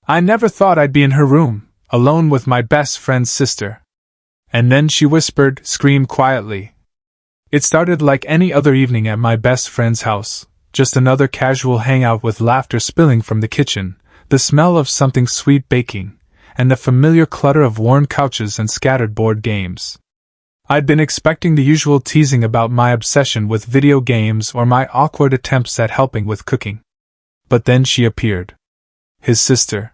I never thought I'd be in her room, alone with my best friend's sister. And then she whispered, screamed quietly. It started like any other evening at my best friend's house, just another casual hangout with laughter spilling from the kitchen, the smell of something sweet baking, and the familiar clutter of worn couches and scattered board games. I'd been expecting the usual teasing about my obsession with video games or my awkward attempts at helping with cooking. But then she appeared. His sister.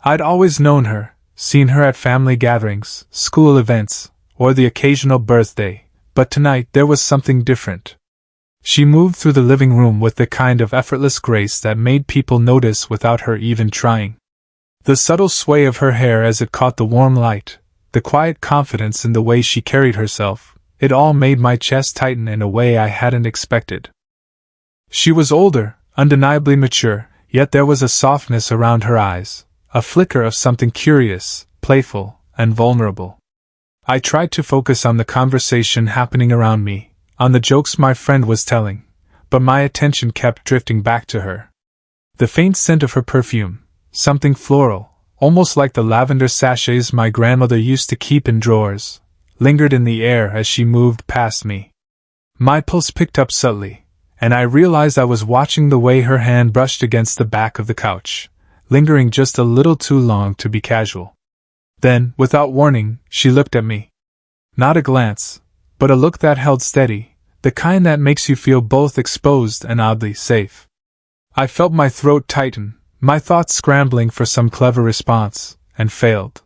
I'd always known her, seen her at family gatherings, school events, or the occasional birthday, but tonight there was something different. She moved through the living room with the kind of effortless grace that made people notice without her even trying. The subtle sway of her hair as it caught the warm light, the quiet confidence in the way she carried herself, it all made my chest tighten in a way I hadn't expected. She was older, undeniably mature, yet there was a softness around her eyes, a flicker of something curious, playful, and vulnerable. I tried to focus on the conversation happening around me, on the jokes my friend was telling, but my attention kept drifting back to her. The faint scent of her perfume, something floral, almost like the lavender sachets my grandmother used to keep in drawers, lingered in the air as she moved past me. My pulse picked up subtly, and I realized I was watching the way her hand brushed against the back of the couch, lingering just a little too long to be casual. Then, without warning, she looked at me. Not a glance, but a look that held steady, the kind that makes you feel both exposed and oddly safe. I felt my throat tighten, my thoughts scrambling for some clever response, and failed.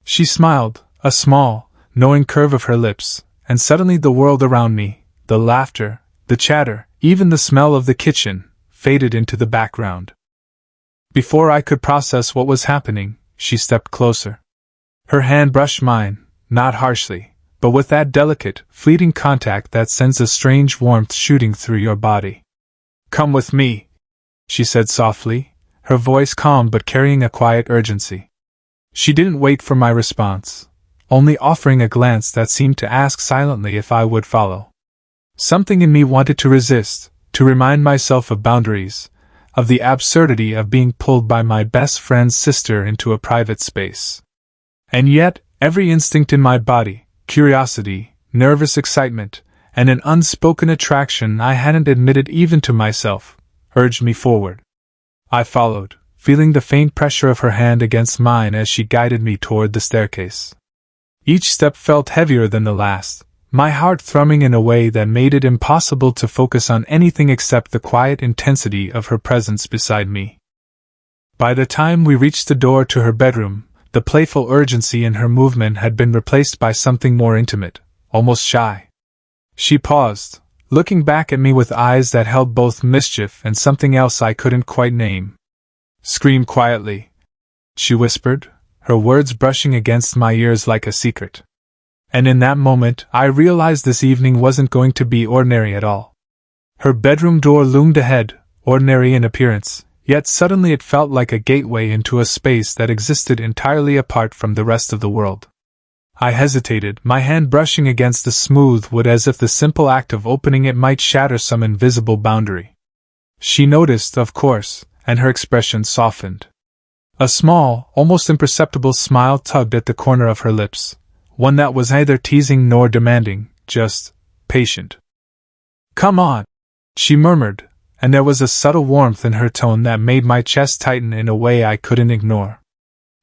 She smiled, a small, knowing curve of her lips, and suddenly the world around me, the laughter, the chatter, even the smell of the kitchen, faded into the background. Before I could process what was happening, she stepped closer. Her hand brushed mine, not harshly, but with that delicate, fleeting contact that sends a strange warmth shooting through your body. "Come with me," she said softly, her voice calm but carrying a quiet urgency. She didn't wait for my response, only offering a glance that seemed to ask silently if I would follow. Something in me wanted to resist, to remind myself of boundaries, of the absurdity of being pulled by my best friend's sister into a private space. And yet, every instinct in my body, curiosity, nervous excitement, and an unspoken attraction I hadn't admitted even to myself, urged me forward. I followed, feeling the faint pressure of her hand against mine as she guided me toward the staircase. Each step felt heavier than the last, my heart thrumming in a way that made it impossible to focus on anything except the quiet intensity of her presence beside me. By the time we reached the door to her bedroom, the playful urgency in her movement had been replaced by something more intimate, almost shy. She paused, looking back at me with eyes that held both mischief and something else I couldn't quite name. "Scream quietly," she whispered, her words brushing against my ears like a secret. And in that moment, I realized this evening wasn't going to be ordinary at all. Her bedroom door loomed ahead, ordinary in appearance, yet suddenly it felt like a gateway into a space that existed entirely apart from the rest of the world. I hesitated, my hand brushing against the smooth wood as if the simple act of opening it might shatter some invisible boundary. She noticed, of course, and her expression softened. A small, almost imperceptible smile tugged at the corner of her lips, one that was neither teasing nor demanding, just patient. "Come on," she murmured, and there was a subtle warmth in her tone that made my chest tighten in a way I couldn't ignore.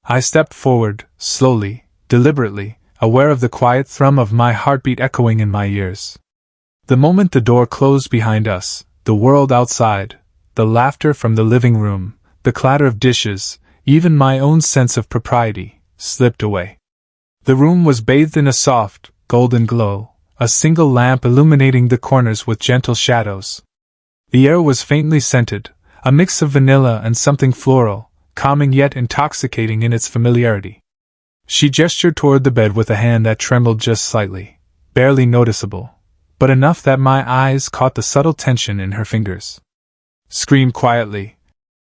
I stepped forward, slowly, deliberately, aware of the quiet thrum of my heartbeat echoing in my ears. The moment the door closed behind us, the world outside, the laughter from the living room, the clatter of dishes, even my own sense of propriety, slipped away. The room was bathed in a soft, golden glow, a single lamp illuminating the corners with gentle shadows. The air was faintly scented, a mix of vanilla and something floral, calming yet intoxicating in its familiarity. She gestured toward the bed with a hand that trembled just slightly, barely noticeable, but enough that my eyes caught the subtle tension in her fingers. "Scream quietly,"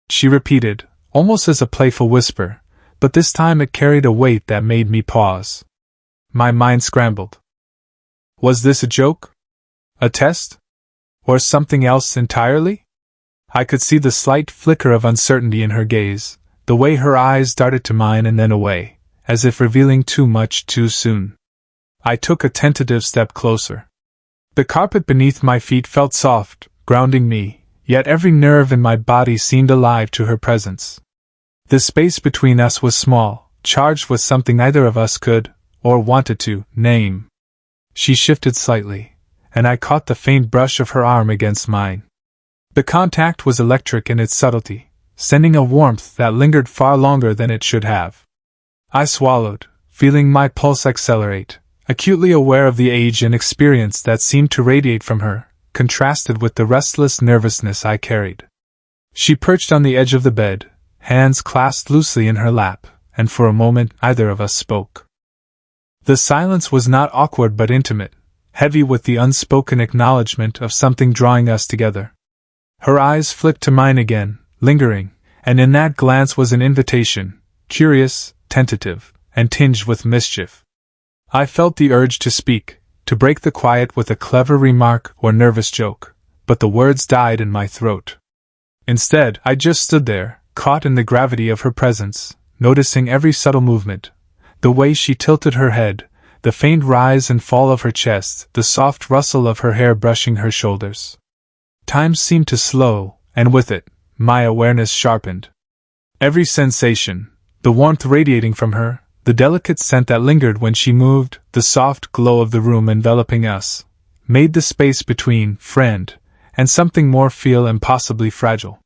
she repeated, almost as a playful whisper, but this time it carried a weight that made me pause. My mind scrambled. Was this a joke? A test? Or something else entirely? I could see the slight flicker of uncertainty in her gaze, the way her eyes darted to mine and then away, as if revealing too much too soon. I took a tentative step closer. The carpet beneath my feet felt soft, grounding me, yet every nerve in my body seemed alive to her presence. The space between us was small, charged with something neither of us could, or wanted to, name. She shifted slightly, and I caught the faint brush of her arm against mine. The contact was electric in its subtlety, sending a warmth that lingered far longer than it should have. I swallowed, feeling my pulse accelerate, acutely aware of the age and experience that seemed to radiate from her, contrasted with the restless nervousness I carried. She perched on the edge of the bed, hands clasped loosely in her lap, and for a moment neither of us spoke. The silence was not awkward but intimate, heavy with the unspoken acknowledgement of something drawing us together. Her eyes flicked to mine again, lingering, and in that glance was an invitation, curious, tentative, and tinged with mischief. I felt the urge to speak, to break the quiet with a clever remark or nervous joke, but the words died in my throat. Instead, I just stood there, caught in the gravity of her presence, noticing every subtle movement, the way she tilted her head, the faint rise and fall of her chest, the soft rustle of her hair brushing her shoulders. Time seemed to slow, and with it, my awareness sharpened. Every sensation, the warmth radiating from her, the delicate scent that lingered when she moved, the soft glow of the room enveloping us, made the space between friend and something more feel impossibly fragile.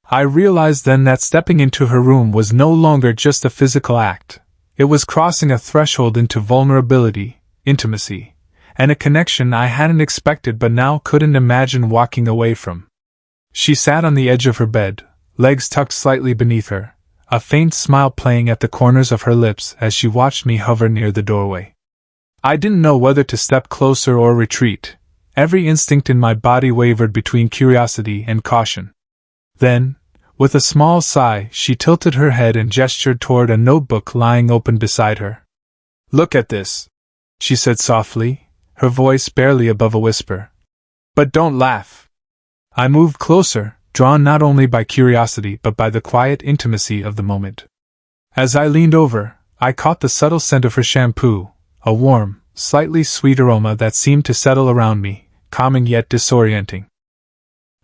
I realized then that stepping into her room was no longer just a physical act. It was crossing a threshold into vulnerability, intimacy, and a connection I hadn't expected but now couldn't imagine walking away from. She sat on the edge of her bed, legs tucked slightly beneath her, a faint smile playing at the corners of her lips as she watched me hover near the doorway. I didn't know whether to step closer or retreat. Every instinct in my body wavered between curiosity and caution. Then, with a small sigh, she tilted her head and gestured toward a notebook lying open beside her. "Look at this," she said softly, her voice barely above a whisper. "But don't laugh." I moved closer, drawn not only by curiosity but by the quiet intimacy of the moment. As I leaned over, I caught the subtle scent of her shampoo, a warm, slightly sweet aroma that seemed to settle around me, calming yet disorienting.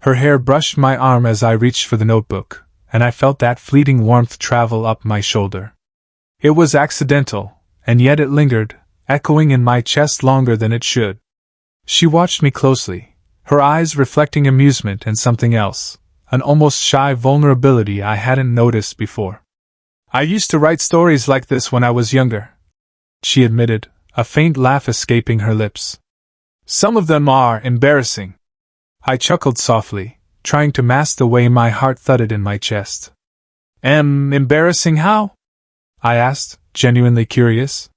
Her hair brushed my arm as I reached for the notebook, and I felt that fleeting warmth travel up my shoulder. It was accidental, and yet it lingered, echoing in my chest longer than it should. She watched me closely, her eyes reflecting amusement and something else, an almost shy vulnerability I hadn't noticed before. "I used to write stories like this when I was younger," she admitted, a faint laugh escaping her lips. "Some of them are embarrassing." I chuckled softly, trying to mask the way my heart thudded in my chest. Embarrassing how?" I asked, genuinely curious.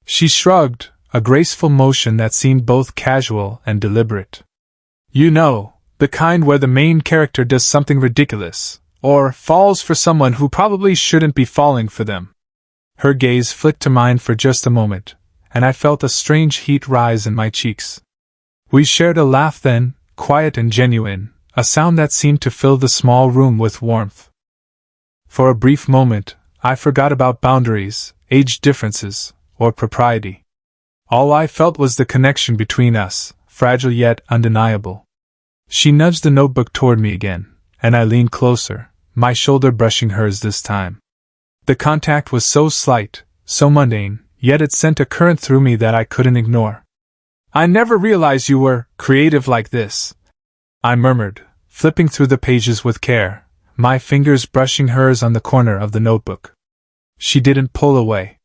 She shrugged, a graceful motion that seemed both casual and deliberate. "You know, the kind where the main character does something ridiculous, or falls for someone who probably shouldn't be falling for them." Her gaze flicked to mine for just a moment, and I felt a strange heat rise in my cheeks. We shared a laugh then, quiet and genuine, a sound that seemed to fill the small room with warmth. For a brief moment, I forgot about boundaries, age differences, or propriety. All I felt was the connection between us, fragile yet undeniable. She nudged the notebook toward me again, and I leaned closer, my shoulder brushing hers this time. The contact was so slight, so mundane, yet it sent a current through me that I couldn't ignore. "I never realized you were creative like this," I murmured, flipping through the pages with care, my fingers brushing hers on the corner of the notebook. She didn't pull away.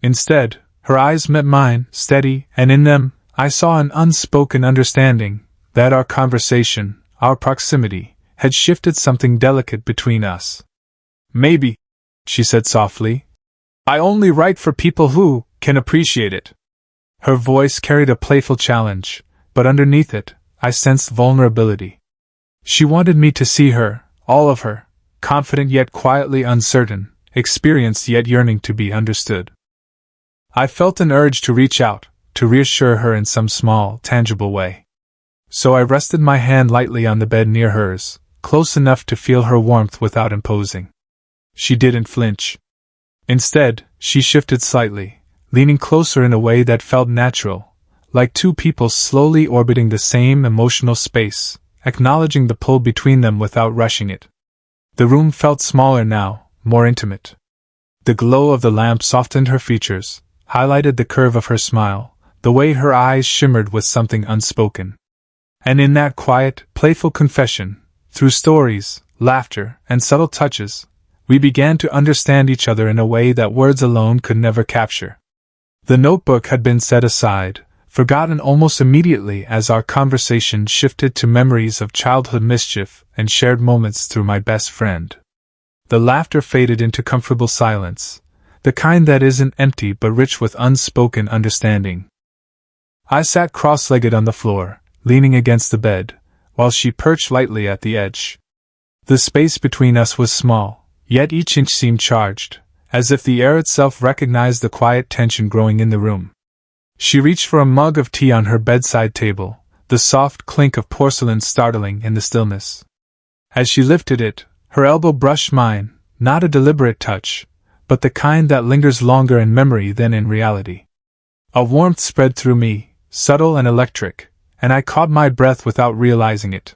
Instead, her eyes met mine, steady, and in them, I saw an unspoken understanding that our conversation, our proximity, had shifted something delicate between us. "Maybe," she said softly, "I only write for people who can appreciate it." Her voice carried a playful challenge, but underneath it, I sensed vulnerability. She wanted me to see her, all of her, confident yet quietly uncertain, experienced yet yearning to be understood. I felt an urge to reach out, to reassure her in some small, tangible way. So I rested my hand lightly on the bed near hers, close enough to feel her warmth without imposing. She didn't flinch. Instead, she shifted slightly, leaning closer in a way that felt natural, like two people slowly orbiting the same emotional space, acknowledging the pull between them without rushing it. The room felt smaller now, more intimate. The glow of the lamp softened her features, highlighted the curve of her smile, the way her eyes shimmered with something unspoken. And in that quiet, playful confession, through stories, laughter, and subtle touches, we began to understand each other in a way that words alone could never capture. The notebook had been set aside, forgotten almost immediately as our conversation shifted to memories of childhood mischief and shared moments through my best friend. The laughter faded into comfortable silence, the kind that isn't empty but rich with unspoken understanding. I sat cross-legged on the floor, leaning against the bed, while she perched lightly at the edge. The space between us was small, yet each inch seemed charged, as if the air itself recognized the quiet tension growing in the room. She reached for a mug of tea on her bedside table, the soft clink of porcelain startling in the stillness. As she lifted it, her elbow brushed mine, not a deliberate touch, but the kind that lingers longer in memory than in reality. A warmth spread through me, subtle and electric, and I caught my breath without realizing it.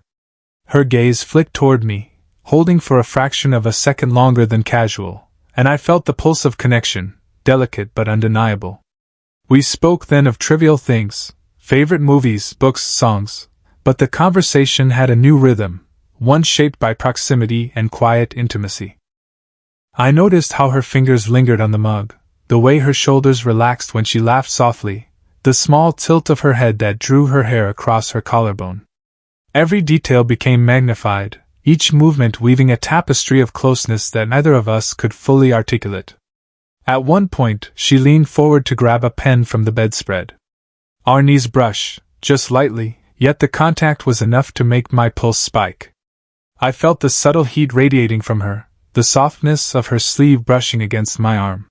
Her gaze flicked toward me, holding for a fraction of a second longer than casual, and I felt the pulse of connection, delicate but undeniable. We spoke then of trivial things, favorite movies, books, songs, but the conversation had a new rhythm, one shaped by proximity and quiet intimacy. I noticed how her fingers lingered on the mug, the way her shoulders relaxed when she laughed softly, the small tilt of her head that drew her hair across her collarbone. Every detail became magnified, each movement weaving a tapestry of closeness that neither of us could fully articulate. At one point, she leaned forward to grab a pen from the bedspread. Our knees brushed, just lightly, yet the contact was enough to make my pulse spike. I felt the subtle heat radiating from her, the softness of her sleeve brushing against my arm.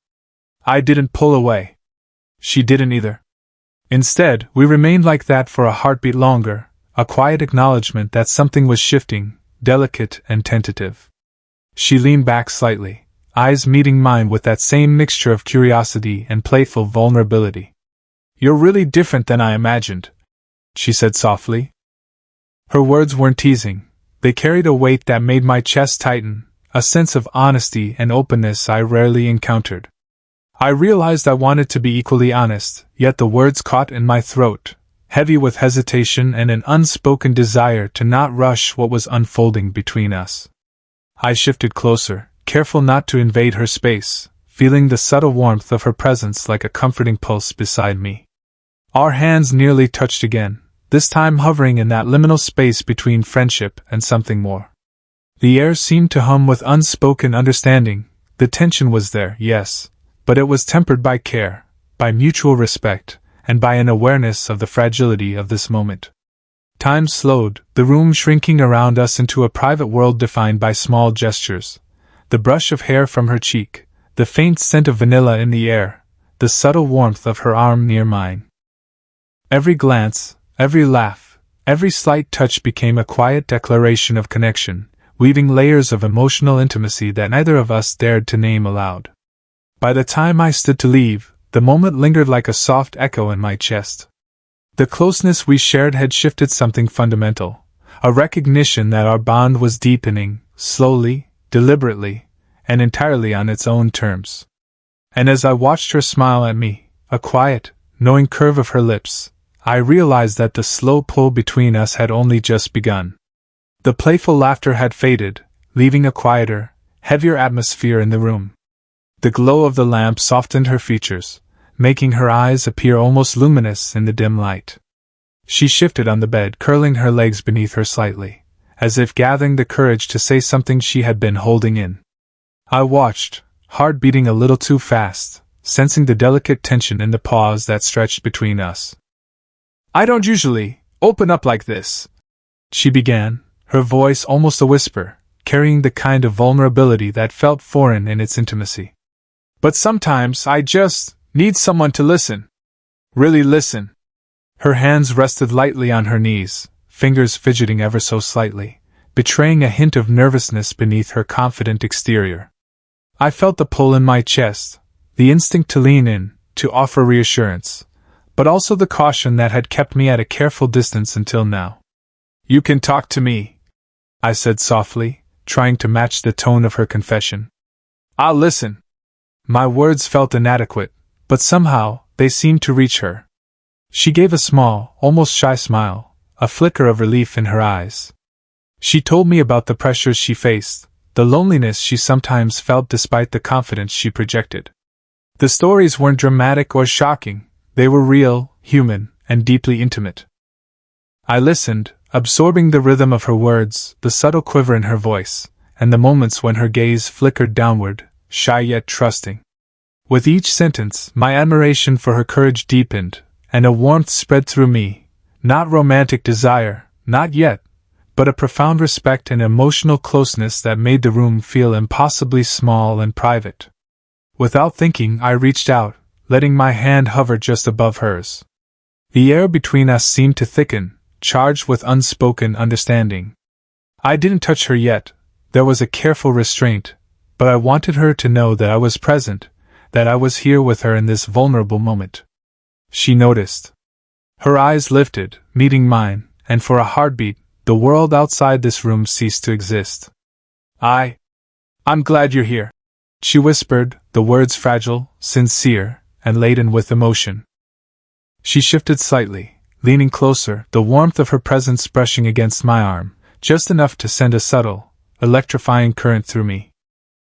I didn't pull away. She didn't either. Instead, we remained like that for a heartbeat longer, a quiet acknowledgement that something was shifting, delicate and tentative. She leaned back slightly, eyes meeting mine with that same mixture of curiosity and playful vulnerability. "You're really different than I imagined," she said softly. Her words weren't teasing, they carried a weight that made my chest tighten, a sense of honesty and openness I rarely encountered. I realized I wanted to be equally honest, yet the words caught in my throat, heavy with hesitation and an unspoken desire to not rush what was unfolding between us. I shifted closer, careful not to invade her space, feeling the subtle warmth of her presence like a comforting pulse beside me. Our hands nearly touched again, this time hovering in that liminal space between friendship and something more. The air seemed to hum with unspoken understanding. The tension was there, yes, but it was tempered by care, by mutual respect, and by an awareness of the fragility of this moment. Time slowed, the room shrinking around us into a private world defined by small gestures. The brush of hair from her cheek, the faint scent of vanilla in the air, the subtle warmth of her arm near mine. Every glance, every laugh, every slight touch became a quiet declaration of connection, weaving layers of emotional intimacy that neither of us dared to name aloud. By the time I stood to leave, the moment lingered like a soft echo in my chest. The closeness we shared had shifted something fundamental, a recognition that our bond was deepening, slowly, deliberately, and entirely on its own terms. And as I watched her smile at me, a quiet, knowing curve of her lips, I realized that the slow pull between us had only just begun. The playful laughter had faded, leaving a quieter, heavier atmosphere in the room. The glow of the lamp softened her features, making her eyes appear almost luminous in the dim light. She shifted on the bed, curling her legs beneath her slightly, as if gathering the courage to say something she had been holding in. I watched, heart beating a little too fast, sensing the delicate tension in the pause that stretched between us. "I don't usually open up like this," she began, her voice almost a whisper, carrying the kind of vulnerability that felt foreign in its intimacy. "But sometimes I just need someone to listen. Really listen." Her hands rested lightly on her knees, fingers fidgeting ever so slightly, betraying a hint of nervousness beneath her confident exterior. I felt the pull in my chest, the instinct to lean in, to offer reassurance, but also the caution that had kept me at a careful distance until now. "You can talk to me," I said softly, trying to match the tone of her confession. "I'll listen." My words felt inadequate, but somehow they seemed to reach her. She gave a small, almost shy smile, a flicker of relief in her eyes. She told me about the pressures she faced, the loneliness she sometimes felt despite the confidence she projected. The stories weren't dramatic or shocking, they were real, human, and deeply intimate. I listened, absorbing the rhythm of her words, the subtle quiver in her voice, and the moments when her gaze flickered downward, shy yet trusting. With each sentence, my admiration for her courage deepened, and a warmth spread through me, not romantic desire, not yet, but a profound respect and emotional closeness that made the room feel impossibly small and private. Without thinking, I reached out, letting my hand hover just above hers. The air between us seemed to thicken, charged with unspoken understanding. I didn't touch her yet, there was a careful restraint, but I wanted her to know that I was present, that I was here with her in this vulnerable moment. She noticed. Her eyes lifted, meeting mine, and for a heartbeat, the world outside this room ceased to exist. I'm glad you're here," she whispered, the words fragile, sincere, and laden with emotion. She shifted slightly, leaning closer, the warmth of her presence brushing against my arm, just enough to send a subtle, electrifying current through me.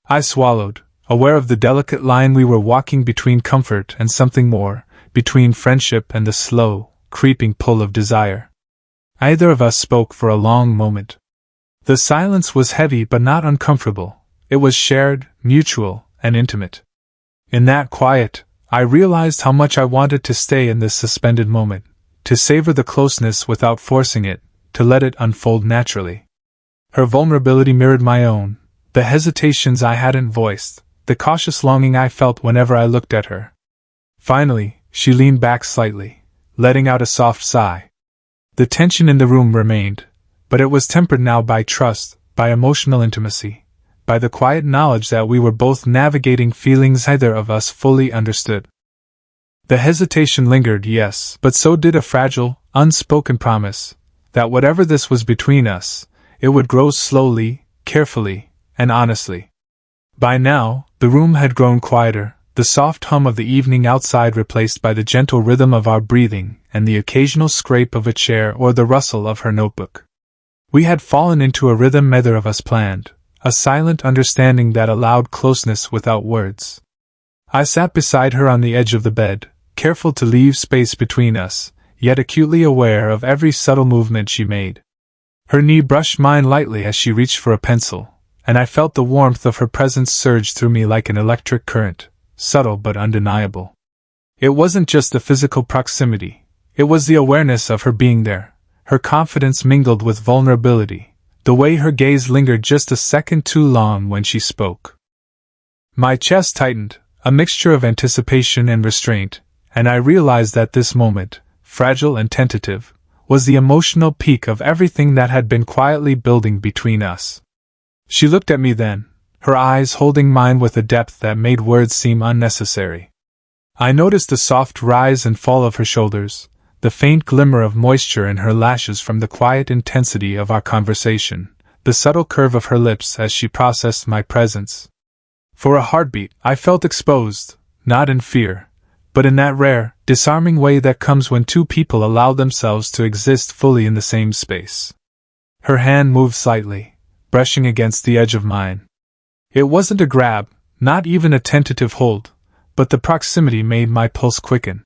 I swallowed, aware of the delicate line we were walking between comfort and something more, between friendship and the slow, creeping pull of desire. Neither of us spoke for a long moment. The silence was heavy but not uncomfortable. It was shared, mutual, and intimate. In that quiet, I realized how much I wanted to stay in this suspended moment, to savor the closeness without forcing it, to let it unfold naturally. Her vulnerability mirrored my own, the hesitations I hadn't voiced, the cautious longing I felt whenever I looked at her. Finally, she leaned back slightly, letting out a soft sigh. The tension in the room remained, but it was tempered now by trust, by emotional intimacy, by the quiet knowledge that we were both navigating feelings neither of us fully understood. The hesitation lingered, yes, but so did a fragile, unspoken promise, that whatever this was between us, it would grow slowly, carefully, and honestly. By now, the room had grown quieter, the soft hum of the evening outside replaced by the gentle rhythm of our breathing and the occasional scrape of a chair or the rustle of her notebook. We had fallen into a rhythm neither of us planned, a silent understanding that allowed closeness without words. I sat beside her on the edge of the bed, careful to leave space between us, yet acutely aware of every subtle movement she made. Her knee brushed mine lightly as she reached for a pencil, and I felt the warmth of her presence surge through me like an electric current, subtle but undeniable. It wasn't just the physical proximity, it was the awareness of her being there, her confidence mingled with vulnerability, the way her gaze lingered just a second too long when she spoke. My chest tightened, a mixture of anticipation and restraint, and I realized that this moment, fragile and tentative, was the emotional peak of everything that had been quietly building between us. She looked at me then, her eyes holding mine with a depth that made words seem unnecessary. I noticed the soft rise and fall of her shoulders, the faint glimmer of moisture in her lashes from the quiet intensity of our conversation, the subtle curve of her lips as she processed my presence. For a heartbeat, I felt exposed, not in fear, but in that rare, disarming way that comes when two people allow themselves to exist fully in the same space. Her hand moved slightly, brushing against the edge of mine. It wasn't a grab, not even a tentative hold, but the proximity made my pulse quicken.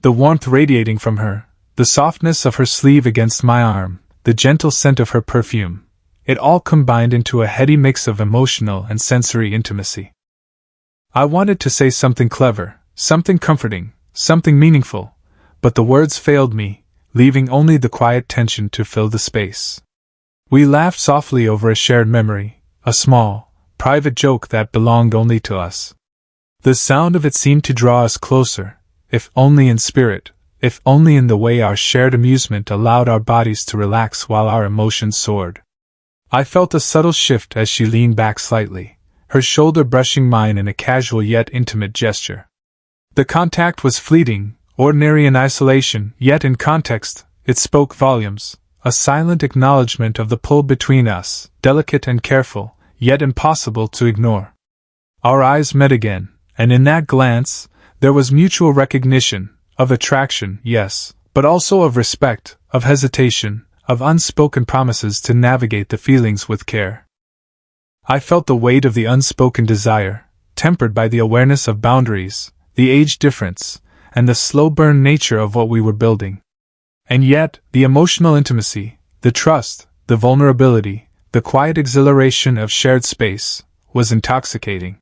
The warmth radiating from her, the softness of her sleeve against my arm, the gentle scent of her perfume, it all combined into a heady mix of emotional and sensory intimacy. I wanted to say something clever, something comforting, something meaningful, but the words failed me, leaving only the quiet tension to fill the space. We laughed softly over a shared memory, a small, private joke that belonged only to us. The sound of it seemed to draw us closer, if only in spirit, if only in the way our shared amusement allowed our bodies to relax while our emotions soared. I felt a subtle shift as she leaned back slightly, her shoulder brushing mine in a casual yet intimate gesture. The contact was fleeting, ordinary in isolation, yet in context, it spoke volumes, a silent acknowledgement of the pull between us, delicate and careful, yet impossible to ignore. Our eyes met again, and in that glance, there was mutual recognition, of attraction, yes, but also of respect, of hesitation, of unspoken promises to navigate the feelings with care. I felt the weight of the unspoken desire, tempered by the awareness of boundaries, the age difference, and the slow-burn nature of what we were building. And yet, the emotional intimacy, the trust, the vulnerability, the quiet exhilaration of shared space, was intoxicating.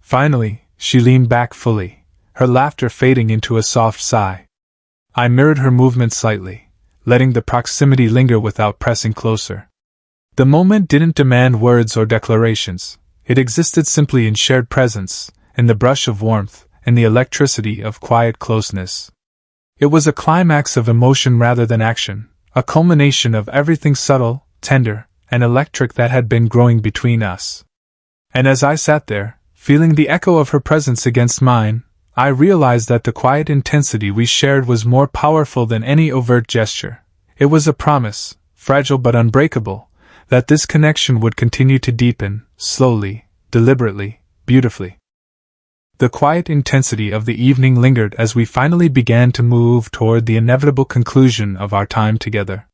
Finally, she leaned back fully, her laughter fading into a soft sigh. I mirrored her movement slightly, letting the proximity linger without pressing closer. The moment didn't demand words or declarations, it existed simply in shared presence, in the brush of warmth, in the electricity of quiet closeness. It was a climax of emotion rather than action, a culmination of everything subtle, tender, and electric that had been growing between us. And as I sat there, feeling the echo of her presence against mine, I realized that the quiet intensity we shared was more powerful than any overt gesture. It was a promise, fragile but unbreakable, that this connection would continue to deepen, slowly, deliberately, beautifully. The quiet intensity of the evening lingered as we finally began to move toward the inevitable conclusion of our time together.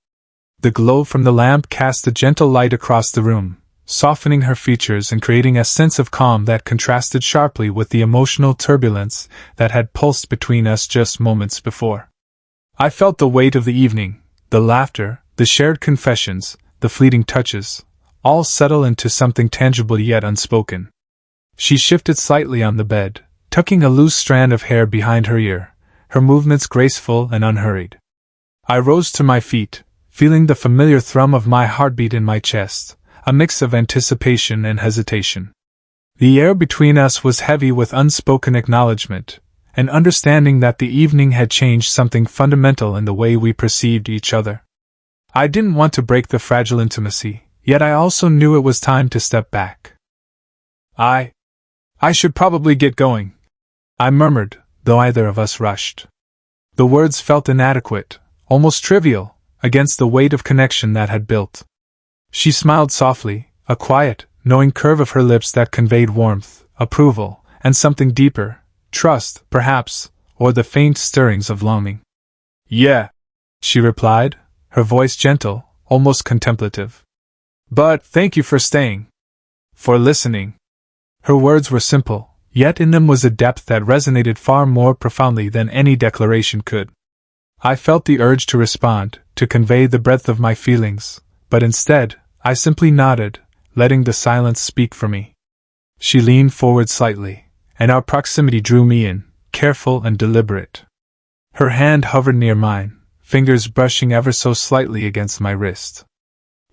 The glow from the lamp cast a gentle light across the room, softening her features and creating a sense of calm that contrasted sharply with the emotional turbulence that had pulsed between us just moments before. I felt the weight of the evening, the laughter, the shared confessions, the fleeting touches, all settle into something tangible yet unspoken. She shifted slightly on the bed, tucking a loose strand of hair behind her ear, her movements graceful and unhurried. I rose to my feet, feeling the familiar thrum of my heartbeat in my chest, a mix of anticipation and hesitation. The air between us was heavy with unspoken acknowledgement, an understanding that the evening had changed something fundamental in the way we perceived each other. I didn't want to break the fragile intimacy, yet I also knew it was time to step back. I should probably get going, I murmured, though either of us rushed. The words felt inadequate, almost trivial, against the weight of connection that had built. She smiled softly, a quiet, knowing curve of her lips that conveyed warmth, approval, and something deeper, trust, perhaps, or the faint stirrings of longing. Yeah, she replied, her voice gentle, almost contemplative. But thank you for staying. For listening. Her words were simple, yet in them was a depth that resonated far more profoundly than any declaration could. I felt the urge to respond, to convey the breadth of my feelings, but instead, I simply nodded, letting the silence speak for me. She leaned forward slightly, and our proximity drew me in, careful and deliberate. Her hand hovered near mine, fingers brushing ever so slightly against my wrist.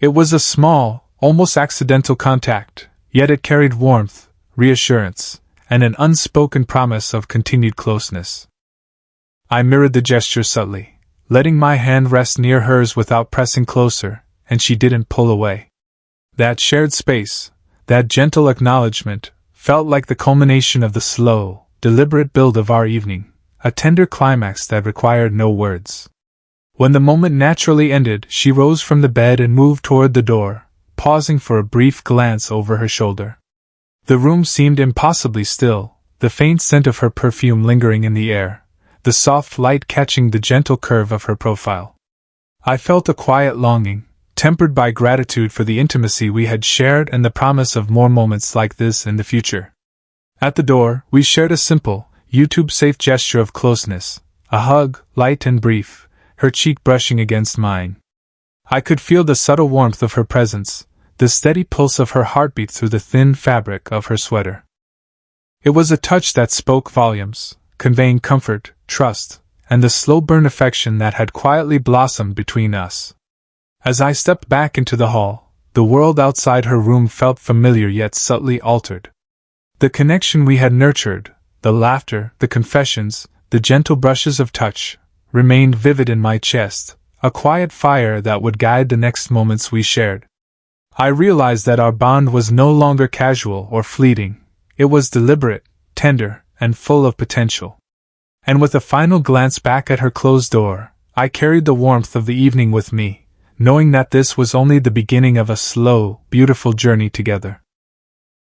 It was a small, almost accidental contact, yet it carried warmth, reassurance, and an unspoken promise of continued closeness. I mirrored the gesture subtly, letting my hand rest near hers without pressing closer, and she didn't pull away. That shared space, that gentle acknowledgement, felt like the culmination of the slow, deliberate build of our evening, a tender climax that required no words. When the moment naturally ended, she rose from the bed and moved toward the door, pausing for a brief glance over her shoulder. The room seemed impossibly still, the faint scent of her perfume lingering in the air, the soft light catching the gentle curve of her profile. I felt a quiet longing, tempered by gratitude for the intimacy we had shared and the promise of more moments like this in the future. At the door, we shared a simple, YouTube-safe gesture of closeness, a hug, light and brief, her cheek brushing against mine. I could feel the subtle warmth of her presence, the steady pulse of her heartbeat through the thin fabric of her sweater. It was a touch that spoke volumes, conveying comfort, trust, and the slow-burn affection that had quietly blossomed between us. As I stepped back into the hall, the world outside her room felt familiar yet subtly altered. The connection we had nurtured, the laughter, the confessions, the gentle brushes of touch, remained vivid in my chest, a quiet fire that would guide the next moments we shared. I realized that our bond was no longer casual or fleeting, it was deliberate, tender, and full of potential. And with a final glance back at her closed door, I carried the warmth of the evening with me, knowing that this was only the beginning of a slow, beautiful journey together.